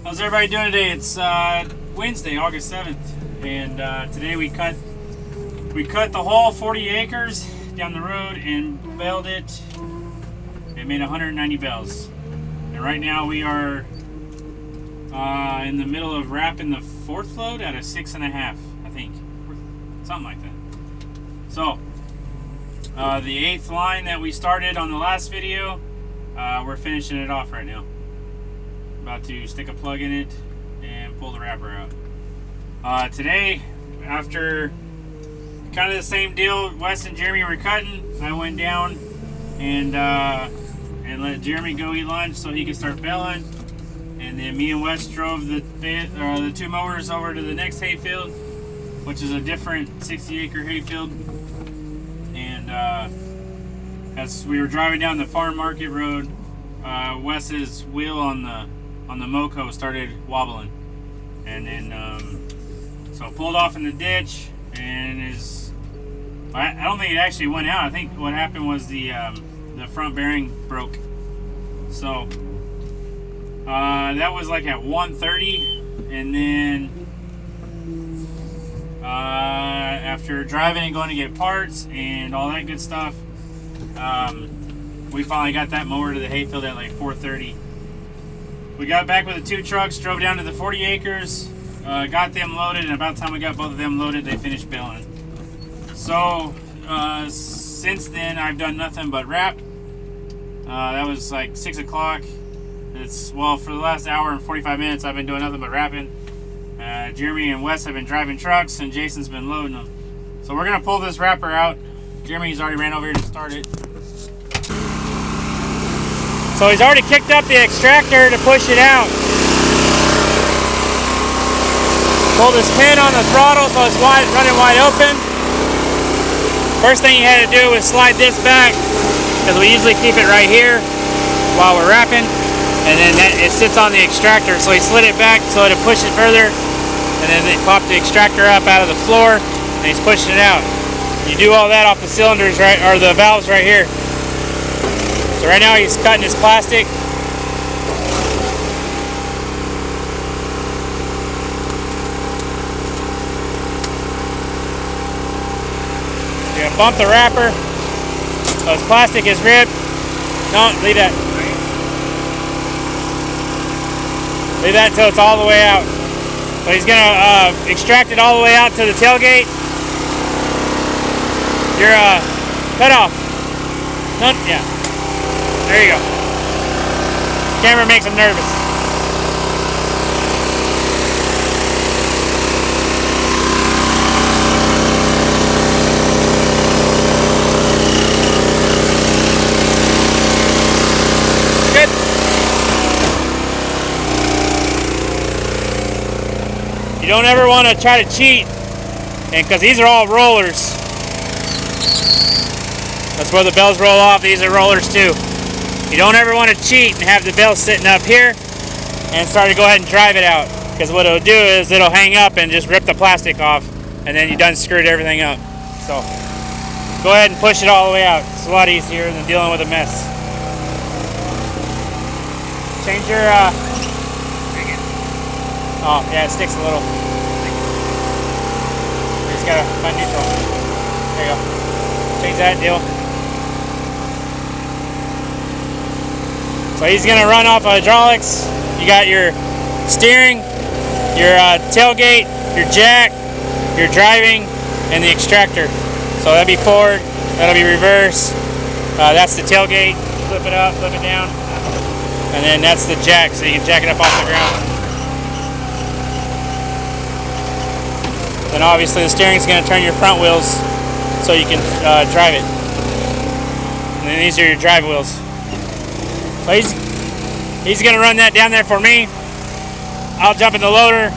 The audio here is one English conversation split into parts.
How's everybody doing today? It's Wednesday, August 7th, and today we cut the whole 40 acres down the road and baled it. It made 190 bales, and right now we are in the middle of wrapping the fourth load at a 6.5, I think, something like that. So the 8th line that we started on the last video, we're finishing it off right now. About to stick a plug in it and pull the wrapper out. Today, after kind of the same deal, Wes and Jeremy were cutting, I went down and let Jeremy go eat lunch so he could start baling, and then me and Wes drove the two mowers over to the next hayfield, which is a different 60-acre hayfield. And as we were driving down the farm market road, Wes's wheel on the Moco started wobbling, and then so pulled off in the ditch, and I don't think it actually went out. I think what happened was the front bearing broke. So that was like at 1:30, and then after driving and going to get parts and all that good stuff, we finally got that mower to the hayfield at like 4:30. We got back with the two trucks, drove down to the 40 acres, got them loaded, and about the time we got both of them loaded, they finished baling. So since then, I've done nothing but wrap. That was like 6 o'clock. Well, for the last hour and 45 minutes, I've been doing nothing but wrapping. Jeremy and Wes have been driving trucks, and Jason's been loading them. So we're gonna pull this wrapper out. Jeremy's already ran over here to start it. So he's already kicked up the extractor to push it out. Pull this pin on the throttle so it's running wide open. First thing he had to do was slide this back, because we usually keep it right here while we're wrapping, and then it sits on the extractor. So he slid it back so it'd push it further, and then it popped the extractor up out of the floor, and he's pushing it out. You do all that off the cylinders, right, or the valves right here. So right now he's cutting his plastic. You're gonna bump the wrapper so his plastic is ripped. No, leave that. Leave that until it's all the way out. So he's gonna extract it all the way out to the tailgate. Your cut off. No, yeah. There you go. Camera makes him nervous. Good. You don't ever want to try to cheat, and because these are all rollers. That's where the bells roll off. These are rollers too. You don't ever want to cheat and have the bell sitting up here and start to go ahead and drive it out, because what it'll do is it'll hang up and just rip the plastic off, and then you done screwed everything up. So go ahead and push it all the way out. It's a lot easier than dealing with a mess. Change your oh yeah, it sticks a little. You just gotta find neutral. There you go. Change that deal. So he's gonna run off hydraulics. You got your steering, your tailgate, your jack, your driving, and the extractor. So that'll be forward, that'll be reverse. That's the tailgate. Flip it up, flip it down, and then that's the jack, so you can jack it up off the ground. Then obviously the steering is gonna turn your front wheels so you can drive it. And then these are your drive wheels. So he's gonna run that down there for me. I'll jump in the loader.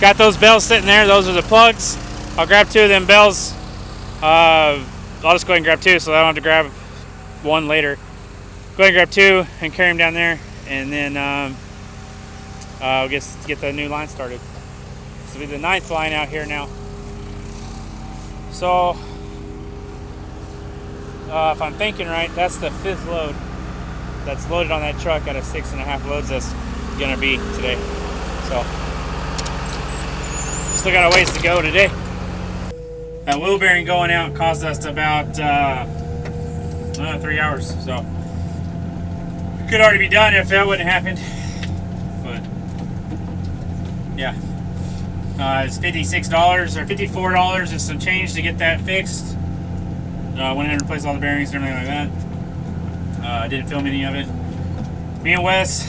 Got those bells sitting there. Those are the plugs. I'll grab two of them bells. I'll just go ahead and grab two, so I don't have to grab one later. Go ahead and grab two and carry them down there, and then I'll get the new line started. This will be the 9th line out here now. So if I'm thinking right, that's the 5th load that's loaded on that truck out of 6.5 loads that's gonna be today. So still got a ways to go today. That wheel bearing going out caused us about 3 hours. So it could already be done if that wouldn't have happened. But yeah, it's $56 or $54 and some change to get that fixed. Went ahead and replaced all the bearings and everything like that. I didn't film any of it. Me and Wes,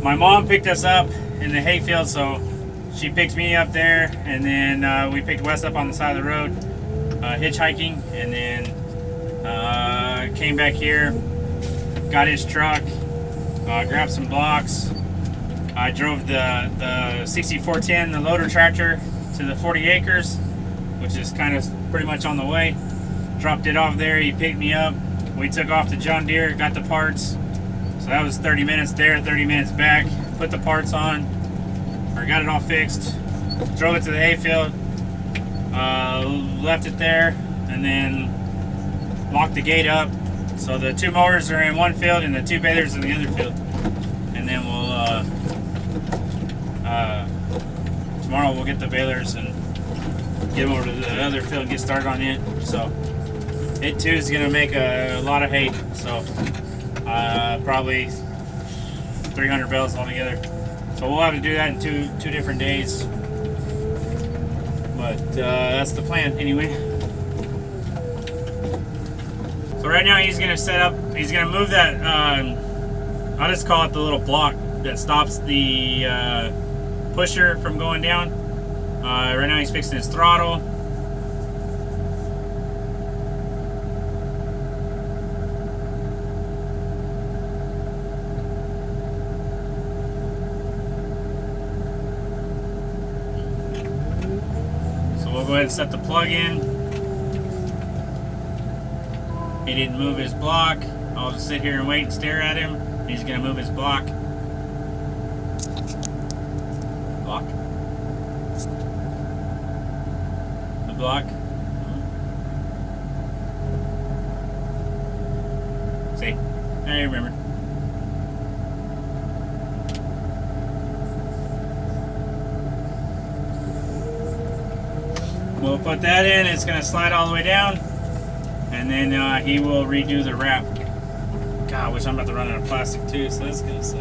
my mom picked us up in the hayfield, so she picked me up there, and then we picked Wes up on the side of the road, hitchhiking, and then came back here, got his truck, grabbed some blocks. I drove the 6410, the loader tractor, to the 40 acres, which is kind of pretty much on the way. Dropped it off there, he picked me up. We took off to John Deere, got the parts. So that was 30 minutes there, 30 minutes back. Put the parts on, or got it all fixed. Drove it to the hayfield, left it there, and then locked the gate up. So the 2 mowers are in one field and the 2 balers in the other field. And then we'll, tomorrow we'll get the balers and get them over to the other field and get started on it. So it too is gonna make a lot of hay. So probably 300 bales altogether. So we'll have to do that in two different days. But that's the plan anyway. So right now he's gonna set up, he's gonna move that, I'll just call it the little block that stops the pusher from going down. Right now he's fixing his throttle. So we'll go ahead and set the plug in. He didn't move his block. I'll just sit here and wait and stare at him. He's gonna move his block. Block. The block. See? I remember. We'll put that in. It's gonna slide all the way down. And then he will redo the wrap. God, I wish I'm about to run out of plastic too, so that's gonna suck.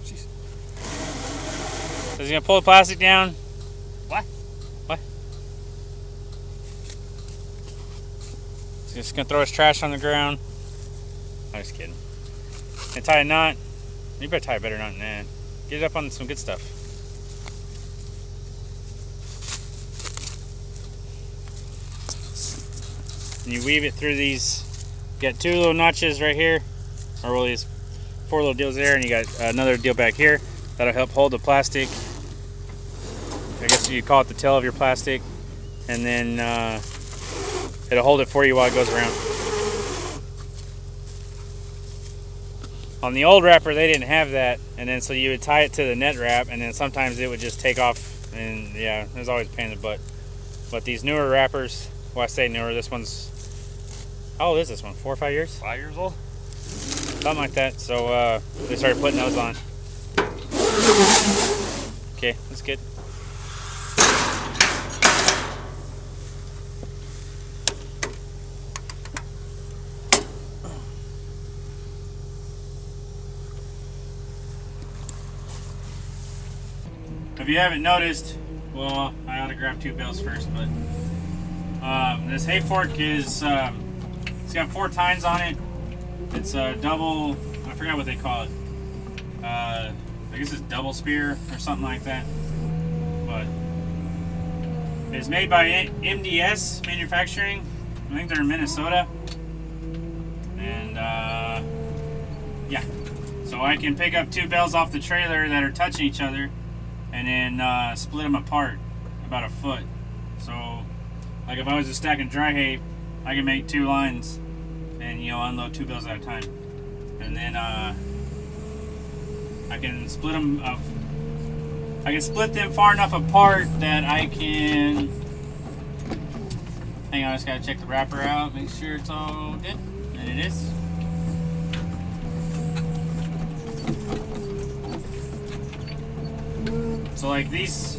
Jeez. So he's gonna pull the plastic down. What? What? He's just gonna throw his trash on the ground. I'm just kidding. And tie a knot. You better tie a better knot than that. Get it up on some good stuff. And you weave it through these. You got 2 little notches right here, or well, these 4 little deals there, and you got another deal back here that'll help hold the plastic. I guess you call it the tail of your plastic, and then it'll hold it for you while it goes around. On the old wrapper, they didn't have that, and then so you would tie it to the net wrap, and then sometimes it would just take off, and yeah, it was always a pain in the butt. But these newer wrappers, well, I say newer, this one's, how old is this one? 4 or 5 years? 5 years old? Something like that. So they started putting those on. Okay, that's good. If you haven't noticed, well, I ought to grab 2 bales first, but this hay fork is, it's got 4 tines on it. It's a double, I forgot what they call it. I guess it's double spear or something like that. But it's made by MDS Manufacturing. I think they're in Minnesota. And yeah, so I can pick up 2 bales off the trailer that are touching each other, and then split them apart about 1 foot. So like if I was just stacking dry hay, I can make 2 lines and, you know, unload 2 bales at a time. And then I can split them up. I can split them far enough apart that I can. Hang on, I just gotta check the wrapper out, make sure it's all good, and it is. So like these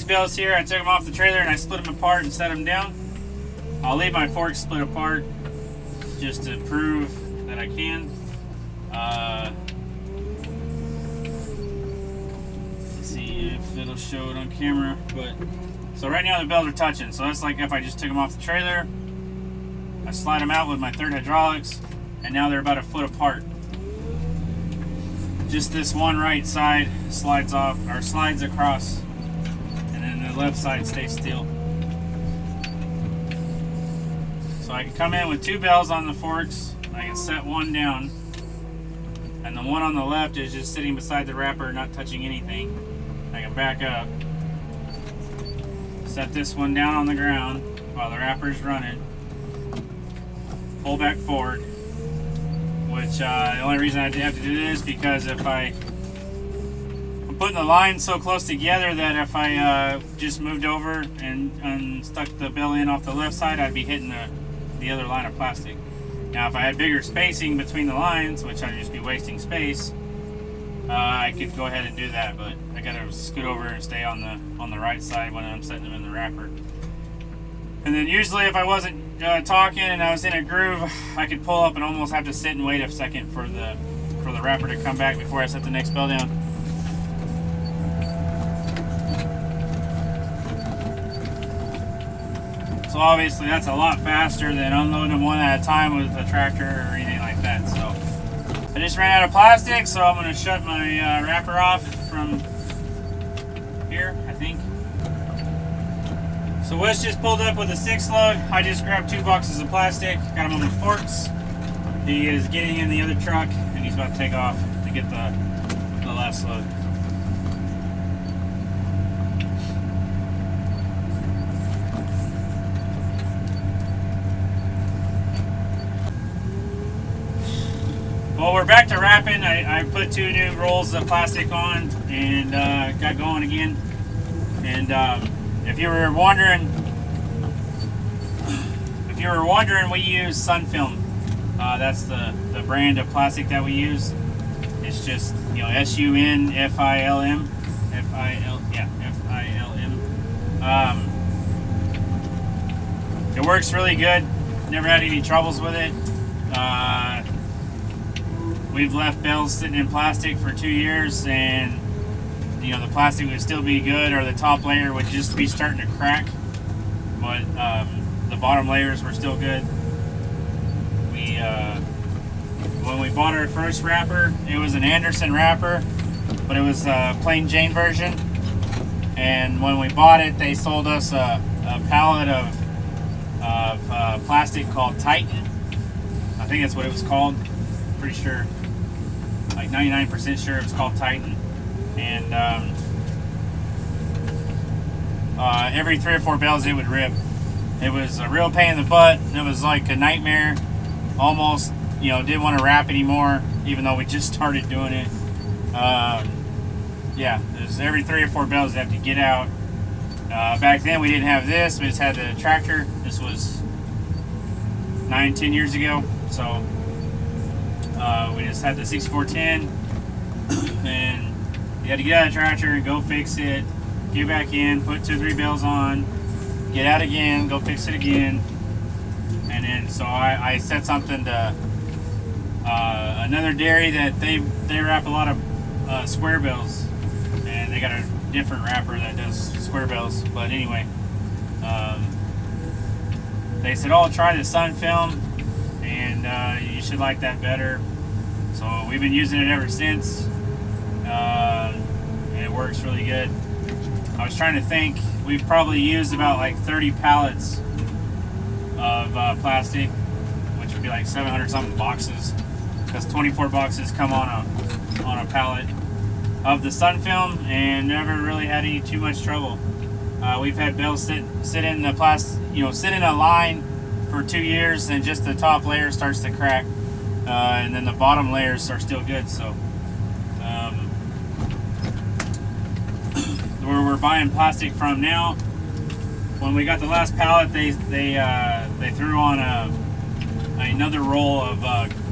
bales here, I took them off the trailer and I split them apart and set them down. I'll leave my forks split apart just to prove that I can. Let's see if it'll show it on camera, but so right now the bales are touching. So that's like if I just took them off the trailer, I slide them out with my third hydraulics, and now they're about a foot apart. Just this one right side slides off or slides across, and then the left side stays still. So I can come in with two bales on the forks. I can set one down, and the one on the left is just sitting beside the wrapper, not touching anything. I can back up, set this one down on the ground while the wrapper's running, pull back forward. Which the only reason I have to do this because if I'm putting the lines so close together that if I just moved over and stuck the bale in off the left side, I'd be hitting the other line of plastic. Now if I had bigger spacing between the lines, which I'd just be wasting space, I could go ahead and do that, but I gotta scoot over and stay on the right side when I'm setting them in the wrapper. And then usually if I wasn't talking and I was in a groove, I could pull up and almost have to sit and wait a second for the wrapper to come back before I set the next bale down. So obviously that's a lot faster than unloading them one at a time with a tractor or anything like that. So I just ran out of plastic, so I'm going to shut my wrapper off from here, I think. So Wes just pulled up with a 6-load. I just grabbed 2 boxes of plastic, got them on the forks. He is getting in the other truck and he's about to take off to get the last load. Well, we're back to wrapping. I put 2 new rolls of plastic on and got going again. And if you were wondering, we use Sun Film. That's the brand of plastic that we use. It's just, you know, S-U-N-F-I-L-M. F-I-L-M. It works really good. Never had any troubles with it. We've left bales sitting in plastic for 2 years, and you know the plastic would still be good, or the top layer would just be starting to crack, but the bottom layers were still good. When we bought our first wrapper, it was an Anderson wrapper, but it was a plain Jane version. And when we bought it, they sold us a pallet of plastic called Titan. I think that's what it was called. Pretty sure, like 99% sure it was called Titan. And every 3 or 4 bales it would rip. It was a real pain in the butt. It was like a nightmare. Almost, you know, didn't want to wrap anymore, even though we just started doing it. Yeah, it was every 3 or 4 bales you have to get out. Back then we didn't have this. We just had the tractor. This was 9-10 years ago. So we just had the 6410, and you had to get out of the tractor and go fix it, get back in, put 2 or 3 bales on, get out again, go fix it again. And then so I said something to another dairy that they wrap a lot of square bales, and they got a different wrapper that does square bales. But anyway, they said, "Oh, try the Sun Film, and you should like that better." So we've been using it ever since. And it works really good. I was trying to think. We've probably used about like 30 pallets of plastic, which would be like 700 something boxes, because 24 boxes come on a pallet of the Sun Film, and never really had too much trouble. We've had bales sit in the plastic, you know, sit in a line for 2 years, and just the top layer starts to crack, and then the bottom layers are still good. So where we're buying plastic from now. When we got the last pallet, they threw on another roll of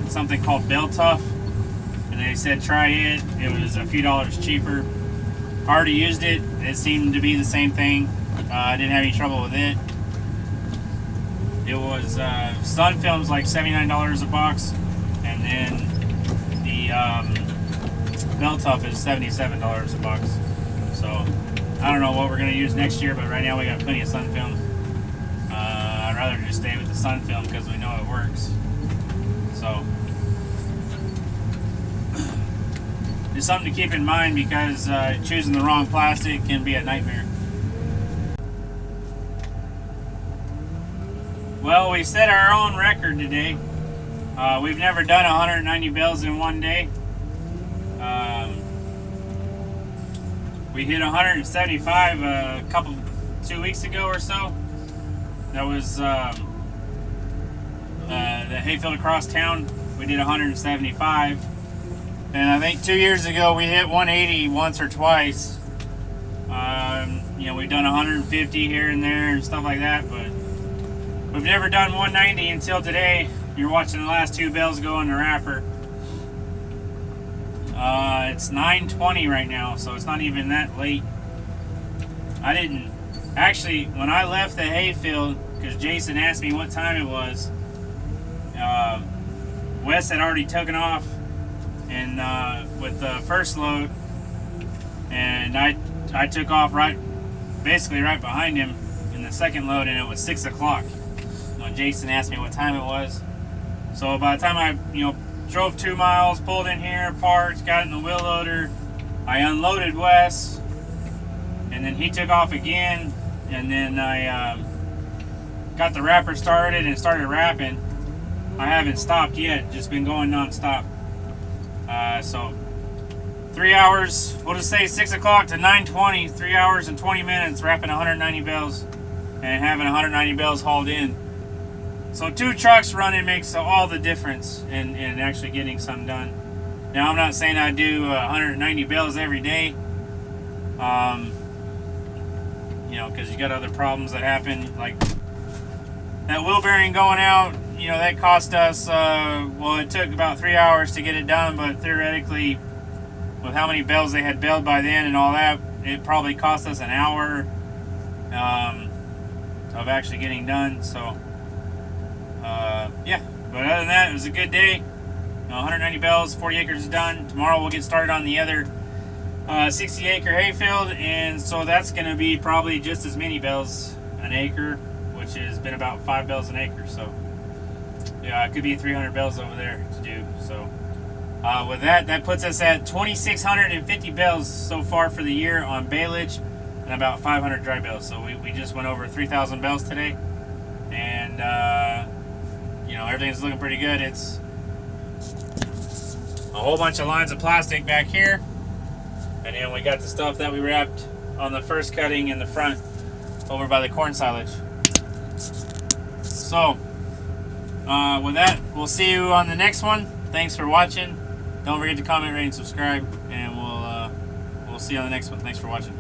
something called bale tough, and they said try it. It was a few dollars cheaper. I already used it. It seemed to be the same thing. I didn't have any trouble with it. It was Sun Film's like $79 a box, and then the bale tough is $77 a box. So I don't know what we're gonna use next year, but right now we got plenty of Sun Film. I'd rather just stay with the Sun Film because we know it works. So it's something to keep in mind, because choosing the wrong plastic can be a nightmare. Well, we set our own record today. We've never done 190 bales in one day. We hit 175 2 weeks ago or so. That was the hayfield across town. We did 175. And I think 2 years ago we hit 180 once or twice. You know, we've done 150 here and there and stuff like that, but we've never done 190 until today. You're watching the last two bales go in the wrapper. It's 9:20 right now, so it's not even that late. I didn't actually, when I left the hayfield, because Jason asked me what time it was, Wes had already taken off and with the first load, and I took off basically right behind him in the second load, and it was 6 o'clock when Jason asked me what time it was. So by the time I drove 2 miles, pulled in here, parked, got in the wheel loader, I unloaded Wes, and then he took off again, and then I got the wrapper started and started wrapping. I haven't stopped yet, just been going non-stop. So 3 hours, we'll just say 6 o'clock to 9:20, 3 hours and 20 minutes wrapping 190 bales and having 190 bales hauled in. So 2 trucks running makes all the difference in actually getting something done. Now, I'm not saying I do 190 bales every day, because you got other problems that happen, like that wheel bearing going out. That cost us, well, it took about 3 hours to get it done, but theoretically, with how many bales they had baled by then and all that, it probably cost us an hour of actually getting done. So yeah, but other than that, it was a good day. 190 bales, 40 acres is done. Tomorrow we'll get started on the other 60 acre hayfield, and so that's going to be probably just as many bales an acre, which has been about 5 bales an acre. So yeah, it could be 300 bales over there to do. So with that puts us at 2,650 bales so far for the year on baleage, and about 500 dry bales. So we just went over 3,000 bales today, and everything's looking pretty good. It's a whole bunch of lines of plastic back here, and then we got the stuff that we wrapped on the first cutting in the front over by the corn silage. So with that, we'll see you on the next one. Thanks for watching. Don't forget to comment, rate, and subscribe, and we'll see you on the next one. Thanks for watching.